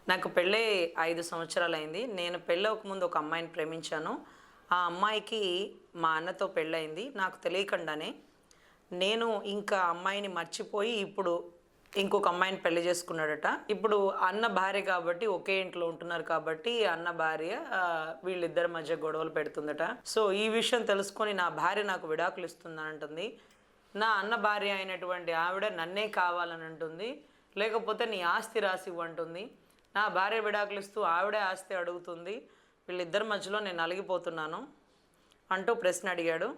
నాకు పెళ్ళై 5 సంవత్సరాలయింది. నేను పెళ్ళవ్వకముందు ఒక అమ్మాయిని ప్రేమించాను. ఆ అమ్మాయికి మా అన్నతో పెళ్ళయింది. నాకు తెలియకుండానే. నేను ఇంకా అమ్మాయిని మర్చిపోయి ఇప్పుడు ఇంకొక అమ్మాయిని పెళ్లి చేసుకున్నాడట. ఇప్పుడు అన్న భార్య కాబట్టి ఒకే ఇంట్లో ఉంటున్నారు కాబట్టి అన్న భార్య వీళ్ళిద్దరి మధ్య గొడవలు పెడుతుందట. సో, ఈ విషయం తెలుసుకొని నా భార్య నాకు విడాకులు ఇస్తుందనంటుంది. నా అన్న భార్య అయినటువంటి ఆవిడ నన్నే కావాలని అంటుంది. లేకపోతే నీ ఆస్తి రాసివ్వు అంటుంది. నా భార్య విడాకులు ఇస్తూ ఆవిడే ఆస్తి అడుగుతుంది. వీళ్ళిద్దరి మధ్యలో నేను నలిగిపోతున్నాను అంటూ ప్రశ్న అడిగాడు.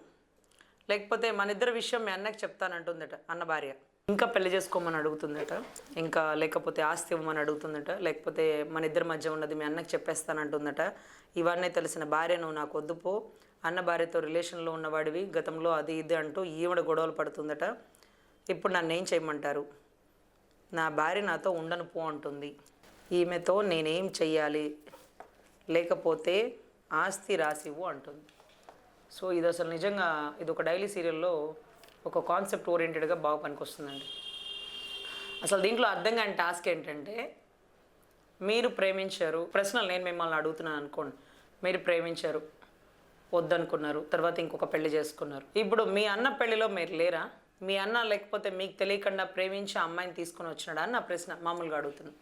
లేకపోతే మనిద్దరి విషయం మీ అన్నకి చెప్తానంటుందట అన్న భార్య. ఇంకా పెళ్లి చేసుకోమని అడుగుతుందట. ఇంకా లేకపోతే ఆస్తి ఇవ్వమని అడుగుతుందట. లేకపోతే మన ఇద్దరి మధ్య ఉన్నది మీ అన్నకి చెప్పేస్తానంటుందట. ఇవన్నీ తెలిసిన భార్య నువ్వు నాకు వద్దు పో, అన్న భార్యతో రిలేషన్లో ఉన్నవాడివి, గతంలో అది ఇది అంటూ ఈవిడ గొడవలు పడుతుందట. ఇప్పుడు నన్ను ఏం చేయమంటారు? నా భార్య నాతో ఉండను పో అంటుంది. ఈమెతో నేనేం చెయ్యాలి? లేకపోతే ఆస్తి రాసివ్వు అంటుంది. సో ఇది అసలు నిజంగా ఇది ఒక డైలీ సీరియల్లో ఒక కాన్సెప్ట్ ఓరియంటెడ్గా బాగా పనికొస్తుందండి. అసలు దీంట్లో అర్థం కాని టాస్క్ ఏంటంటే, మీరు ప్రేమించారు, ప్రశ్నలు నేను మిమ్మల్ని అడుగుతున్నాను అనుకోండి. మీరు ప్రేమించారు, వద్దనుకున్నారు, తర్వాత ఇంకొక పెళ్లి చేసుకున్నారు. ఇప్పుడు మీ అన్న పెళ్లిలో మీరు లేరా? మీ అన్న లేకపోతే మీకు తెలియకుండా ప్రేమించి అమ్మాయిని తీసుకొని వచ్చినాడా అని నా ప్రశ్న మామూలుగా అడుగుతున్నాను.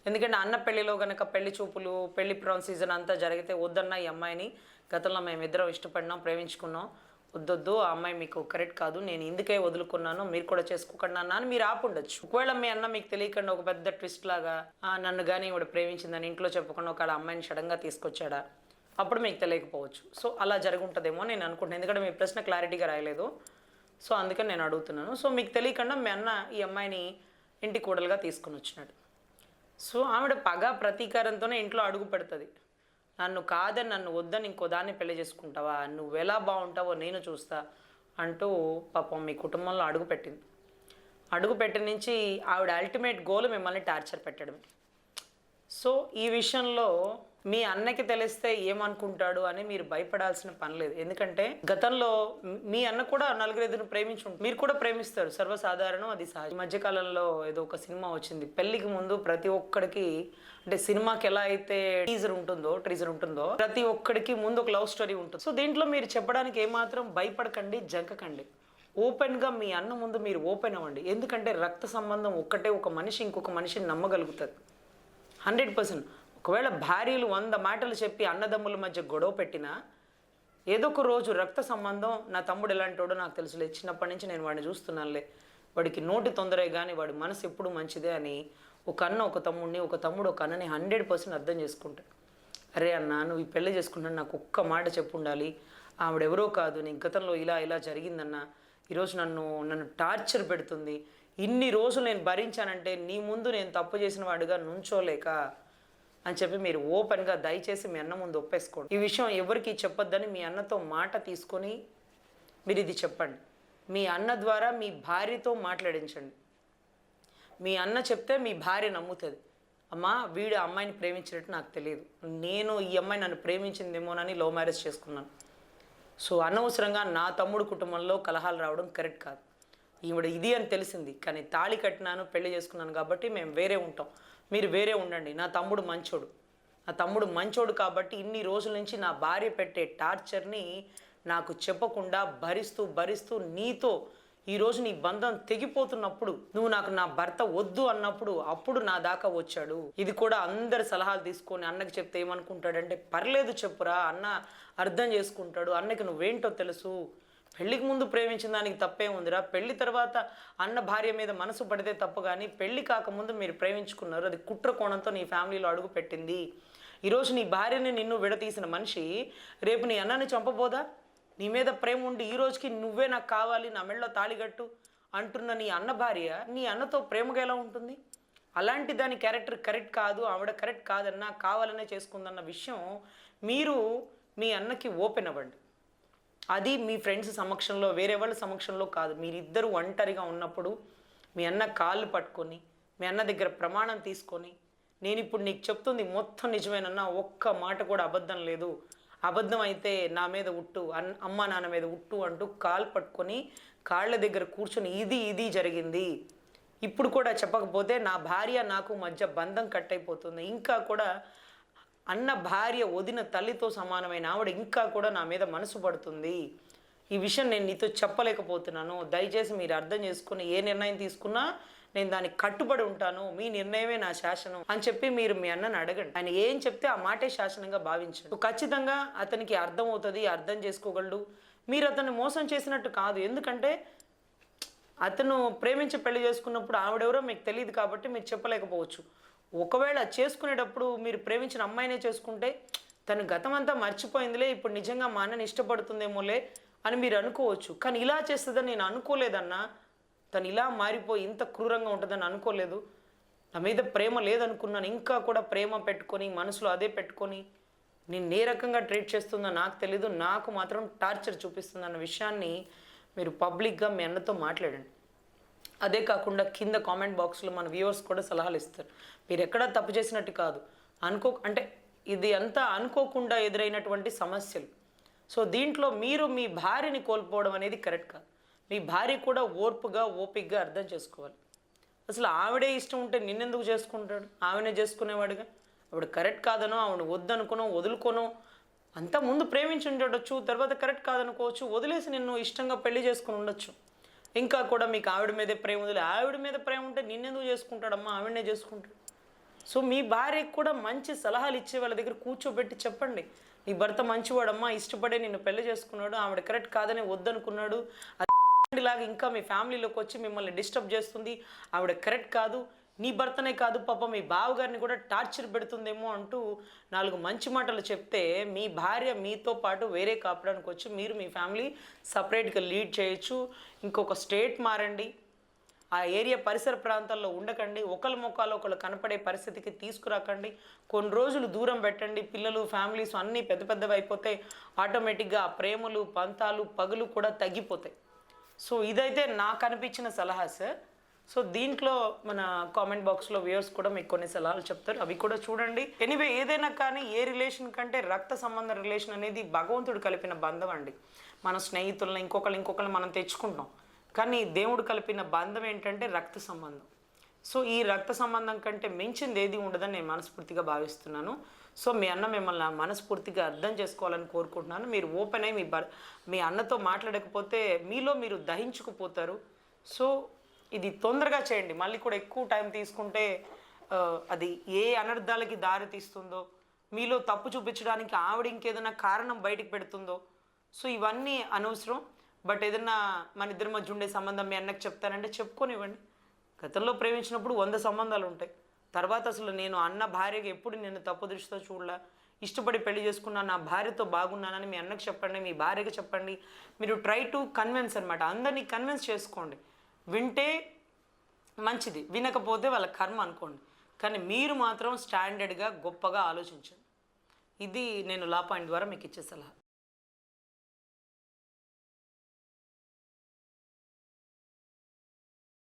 ఎందుకంటే అన్న పెళ్లిలో కనుక పెళ్లి చూపులు, పెళ్లి ప్రాన్ సీజన్ అంతా జరిగితే వద్దన్న ఈ అమ్మాయిని గతంలో మేమిద్దరం ఇష్టపడినాం, ప్రేమించుకున్నాం, వద్దొద్దు ఆ అమ్మాయి మీకు కరెక్ట్ కాదు, నేను ఇందుకే వదులుకున్నాను, మీరు కూడా చేసుకోకుండా అని మీరు ఆపుండొచ్చు. ఒకవేళ మీ అన్న మీకు తెలియకుండా ఒక పెద్ద ట్విస్ట్ లాగా నన్ను కానీ ఇవిడ ప్రేమించిందని ఇంట్లో చెప్పకుండా ఒక అమ్మాయిని సడన్గా తీసుకొచ్చాడా, అప్పుడు మీకు తెలియకపోవచ్చు. సో అలా జరుగుంటుందేమో నేను అనుకుంటున్నాను. ఎందుకంటే మీ ప్రశ్న క్లారిటీగా రాయలేదు. సో అందుకని నేను అడుగుతున్నాను. సో మీకు తెలియకుండా మీ అన్న ఈ అమ్మాయిని ఇంటి కోడలుగా తీసుకుని వచ్చినాడు. సో ఆవిడ పగ ప్రతీకారంతోనే ఇంట్లో అడుగు పెడుతుంది. నన్ను కాదని, నన్ను వద్దని ఇంకో దాన్ని పెళ్లి చేసుకుంటావా, నువ్వు ఎలా బాగుంటావో నేను చూస్తా అంటూ పాపం మీ కుటుంబంలో అడుగుపెట్టింది. అడుగుపెట్టిన నుంచి ఆవిడ అల్టిమేట్ గోల్ మిమ్మల్ని టార్చర్ పెట్టడమే. సో ఈ విషయంలో మీ అన్నకి తెలిస్తే ఏమనుకుంటాడు అని మీరు భయపడాల్సిన పని లేదు. ఎందుకంటే గతంలో మీ అన్న కూడా నలుగురెదురు ప్రేమించు, మీరు కూడా ప్రేమిస్తారు, సర్వసాధారణం, అది సహజ. ఈ మధ్యకాలంలో ఏదో ఒక సినిమా వచ్చింది, పెళ్లికి ముందు ప్రతి ఒక్కడికి, అంటే సినిమాకి ఎలా అయితే ట్రీజర్ ఉంటుందో ప్రతి ఒక్కడికి ముందు ఒక లవ్ స్టోరీ ఉంటుంది. సో దీంట్లో మీరు చెప్పడానికి ఏమాత్రం భయపడకండి, జంకకండి. ఓపెన్గా మీ అన్న ముందు మీరు ఓపెన్ అవ్వండి. ఎందుకంటే రక్త సంబంధం ఒక్కటే ఒక మనిషి ఇంకొక మనిషిని నమ్మగలుగుతుంది 100%. ఒకవేళ భార్యలు 100 మాటలు చెప్పి అన్నదమ్ముల మధ్య గొడవ పెట్టినా ఏదో ఒక రోజు రక్త సంబంధం, నా తమ్ముడు ఎలాంటోడో నాకు తెలుసులే, చిన్నప్పటి నుంచి నేను వాడిని చూస్తున్నానులే, వాడికి నోటి తొందరే కానీ వాడి మనసు ఎప్పుడు మంచిదే అని ఒక అన్న ఒక తమ్ముడిని, ఒక తమ్ముడు ఒక అన్నని 100% అర్థం చేసుకుంటాడు. అరే అన్న, నువ్వు ఈ పెళ్లి చేసుకుంటాను, నాకు ఒక్క మాట చెప్పు ఉండాలి, ఆవిడెవరో కాదు, నీ గతంలో ఇలా జరిగిందన్న, ఈరోజు నన్ను టార్చర్ పెడుతుంది, ఇన్ని రోజులు నేను భరించానంటే నీ ముందు నేను తప్పు చేసిన వాడిగా నుంచోలేక అని చెప్పి మీరు ఓపెన్గా దయచేసి మీ అన్న ముందు ఒప్పేసుకోండి. ఈ విషయం ఎవరికి చెప్పొద్దని మీ అన్నతో మాట తీసుకొని మీరు ఇది చెప్పండి. మీ అన్న ద్వారా మీ భార్యతో మాట్లాడించండి. మీ అన్న చెప్తే మీ భార్య నమ్ముతుంది. అమ్మా, వీడు అమ్మాయిని ప్రేమించినట్టు నాకు తెలియదు, నేను ఈ అమ్మాయి నన్ను ప్రేమించిందేమోనని లవ్ మ్యారేజ్ చేసుకున్నాను. సో అనవసరంగా నా తమ్ముడు కుటుంబంలో కలహాలు రావడం కరెక్ట్ కాదు. ఈవిడ ఇది అని తెలిసింది, కానీ తాళి కట్టినాను, పెళ్లి చేసుకున్నాను కాబట్టి మేము వేరే ఉంటాం, మీరు వేరే ఉండండి. నా తమ్ముడు మంచోడు కాబట్టి ఇన్ని రోజుల నుంచి నా భార్య పెట్టే టార్చర్ని నాకు చెప్పకుండా భరిస్తూ నీతో ఈరోజు నీ బంధం తెగిపోతున్నప్పుడు, నువ్వు నాకు నా భర్త వద్దు అన్నప్పుడు అప్పుడు నా దాకా వచ్చాడు. ఇది కూడా అందరి సలహాలు తీసుకొని అన్నకి చెప్తే ఏమనుకుంటాడంటే, పర్లేదు చెప్పురా, అన్న అర్థం చేసుకుంటాడు, అన్నకి నువ్వేంటో తెలుసు, పెళ్లికి ముందు ప్రేమించిన దానికి తప్పే ఉందిరా, పెళ్లి తర్వాత అన్న భార్య మీద మనసు పడితే తప్పు, కానీ పెళ్లి కాకముందు మీరు ప్రేమించుకున్నారు, అది కుట్ర కోణంతో నీ ఫ్యామిలీలో అడుగు పెట్టింది. ఈరోజు నీ భార్యని నిన్ను విడతీసిన మనిషి రేపు నీ అన్నని చంపబోదా? నీ మీద ప్రేమ ఉండి ఈ రోజుకి నువ్వే నాకు కావాలి, నా మెడలో తాళిగట్టు అంటున్న నీ అన్న భార్య నీ అన్నతో ప్రేమగా ఎలా ఉంటుంది? అలాంటి దాని క్యారెక్టర్ కరెక్ట్ కాదు, ఆవిడ కరెక్ట్ కాదన్నా కావాలనే చేసుకుందన్న విషయం మీరు మీ అన్నకి ఓపెన్ అవ్వండి. అది మీ ఫ్రెండ్స్ సమక్షంలో, వేరే వాళ్ళ సమక్షంలో కాదు. మీరిద్దరూ ఒంటరిగా ఉన్నప్పుడు మీ అన్న కాళ్ళు పట్టుకొని, మీ అన్న దగ్గర ప్రమాణం తీసుకొని, నేను ఇప్పుడు నీకు చెప్తుంది మొత్తం నిజమేనన్నా, ఒక్క మాట కూడా అబద్ధం లేదు, అబద్ధం అయితే నా మీద ఉట్టు, అమ్మ నాన్న మీద ఉట్టు అంటూ కాళ్ళు పట్టుకొని కాళ్ళ దగ్గర కూర్చొని ఇది జరిగింది, ఇప్పుడు కూడా చెప్పకపోతే నా భార్య నాకు మధ్య బంధం కట్ అయిపోతుంది. ఇంకా కూడా అన్న భార్య వదిన తల్లితో సమానమైన ఆవిడ ఇంకా కూడా నా మీద మనసు పడుతుంది. ఈ విషయం నేను నీతో చెప్పలేకపోతున్నాను. దయచేసి మీరు అర్థం చేసుకుని ఏ నిర్ణయం తీసుకున్నా నేను దానికి కట్టుబడి ఉంటాను. మీ నిర్ణయమే నా శాసనం అని చెప్పి మీరు మీ అన్నని అడగండి. ఆయన ఏం చెప్తే ఆ మాటే శాసనంగా భావించండి. ఖచ్చితంగా అతనికి అర్థమవుతుంది, అర్థం చేసుకోగలడు. మీరు అతన్ని మోసం చేసినట్టు కాదు. ఎందుకంటే అతను ప్రేమించి పెళ్లి చేసుకున్నప్పుడు ఆవిడెవరో మీకు తెలియదు కాబట్టి మీరు చెప్పలేకపోవచ్చు. ఒకవేళ చేసుకునేటప్పుడు మీరు ప్రేమించిన అమ్మాయినే చేసుకుంటే తను గతం అంతా మర్చిపోయిందిలే, ఇప్పుడు నిజంగా మా అన్నని ఇష్టపడుతుందేమోలే అని మీరు అనుకోవచ్చు. కానీ ఇలా చేస్తుందని నేను అనుకోలేదన్నా. తను ఇలా మారిపోయి ఇంత క్రూరంగా ఉంటుందని అనుకోలేదు. నా మీద ప్రేమ లేదనుకున్నాను. ఇంకా కూడా ప్రేమ పెట్టుకొని మనసులో అదే పెట్టుకొని నేను ఏ రకంగా ట్రీట్ చేస్తుందో నాకు తెలీదు. నాకు మాత్రం టార్చర్ చూపిస్తుంది అన్న విషయాన్ని మీరు పబ్లిక్గా మీ అన్నతో మాట్లాడండి. అదే కాకుండా కింద కామెంట్ బాక్స్లో మన వ్యూవర్స్ కూడా సలహాలు ఇస్తారు. మీరు ఎక్కడా తప్పు చేసినట్టు కాదు, అంటే ఇది అంతా అనుకోకుండా ఎదురైనటువంటి సమస్యలు. సో దీంట్లో మీరు మీ భార్యని కోల్పోవడం అనేది కరెక్ట్ కాదు. మీ భార్య కూడా ఓర్పుగా ఓపికగా అర్థం చేసుకోవాలి. అసలు ఆవిడే ఇష్టం ఉంటే నిన్నెందుకు చేసుకుంటాడు? ఆవిడనే చేసుకునేవాడుగా. ఆవిడ కరెక్ట్ కాదనో, ఆవిడ వద్దనుకోనో, వదులుకోనో, అంతా ముందు ప్రేమించి ఉండొచ్చు, తర్వాత కరెక్ట్ కాదనుకోవచ్చు, వదిలేసి నిన్ను ఇష్టంగా పెళ్లి చేసుకుని ఉండొచ్చు. ఇంకా కూడా మీకు ఆవిడ మీదే ప్రేమ వదిలే, ఆవిడ మీద ప్రేమ ఉంటే నిన్నెందుకు చేసుకుంటాడమ్మా, ఆవిడనే చేసుకుంటాడు. సో మీ భార్యకు కూడా మంచి సలహాలు ఇచ్చే వాళ్ళ దగ్గర కూర్చోబెట్టి చెప్పండి. నీ భర్త మంచివాడమ్మా, ఇష్టపడే నిన్ను పెళ్లి చేసుకున్నాడు, ఆవిడ కరెక్ట్ కాదని వద్దనుకున్నాడు, లాగా ఇంకా మీ ఫ్యామిలీలోకి వచ్చి మిమ్మల్ని డిస్టర్బ్ చేస్తుంది, ఆవిడ కరెక్ట్ కాదు, నీ భర్తనే కాదు పాప మీ బావగారిని కూడా టార్చర్ పెడుతుందేమో అంటూ 4 మంచి మాటలు చెప్తే మీ భార్య మీతో పాటు వేరే కాపడానికి వచ్చి మీరు మీ ఫ్యామిలీ సపరేట్గా లీడ్ చేయొచ్చు. ఇంకొక స్టేట్ మారండి, ఆ ఏరియా పరిసర ప్రాంతాల్లో ఉండకండి, ఒకళ్ళ ముఖాలు ఒకళ్ళు కనపడే పరిస్థితికి తీసుకురాకండి. కొన్ని రోజులు దూరం పెట్టండి. పిల్లలు ఫ్యామిలీస్ అన్నీ పెద్ద పెద్దవి అయిపోతే ఆటోమేటిక్గా ఆ ప్రేమలు పంతాలు పగులు కూడా తగ్గిపోతాయి. సో ఇదైతే నాకు అనిపించిన సలహా సార్. సో దీంట్లో మన కామెంట్ బాక్స్లో వ్యూయర్స్ కూడా మీకు కొన్ని సలహాలు చెప్తారు, అవి కూడా చూడండి. ఎనీవే ఏదైనా కానీ ఏ రిలేషన్ కంటే రక్త సంబంధ రిలేషన్ అనేది భగవంతుడు కలిపిన బంధం అండి. మన స్నేహితులను ఇంకొకరిని మనం తెచ్చుకుంటాం, కానీ దేవుడు కలిపిన బంధం ఏంటంటే రక్త సంబంధం. సో ఈ రక్త సంబంధం కంటే మించింది ఏది ఉండదని నేను మనస్ఫూర్తిగా భావిస్తున్నాను. సో మీ అన్న మిమ్మల్ని మనస్ఫూర్తిగా అర్థం చేసుకోవాలని కోరుకుంటున్నాను. మీరు ఓపెన్ అయ్యి మీ అన్నతో మాట్లాడకపోతే మీలో మీరు దహించుకుపోతారు. సో ఇది తొందరగా చేయండి. మళ్ళీ కూడా ఎక్కువ టైం తీసుకుంటే అది ఏ అనర్థాలకి దారి తీస్తుందో, మీలో తప్పు చూపించడానికి ఆవిడ ఇంకేదైనా కారణం బయటికి పెడుతుందో. సో ఇవన్నీ అనవసరం. బట్ ఏదన్నా మన ఇద్దరి మధ్య ఉండే సంబంధం మీ అన్నకు చెప్తానంటే చెప్పుకొనివ్వండి. గతంలో ప్రేమించినప్పుడు 100 సంబంధాలు ఉంటాయి. తర్వాత అసలు నేను అన్న భార్యకి ఎప్పుడు నేను తప్పు దృష్టితో చూడలా, ఇష్టపడి పెళ్లి చేసుకున్నా, నా భార్యతో బాగున్నానని మీ అన్నకు చెప్పండి, మీ భార్యకి చెప్పండి. మీరు ట్రై టు కన్విన్స్ అనమాట. అందరినీ కన్విన్స్ చేసుకోండి. వింటే మంచిది, వినకపోతే వాళ్ళ కర్మ అనుకోండి. కానీ మీరు మాత్రం స్టాండర్డ్గా గొప్పగా ఆలోచించండి. ఇది నేను లా పాయింట్ ద్వారా మీకు ఇచ్చే సలహా.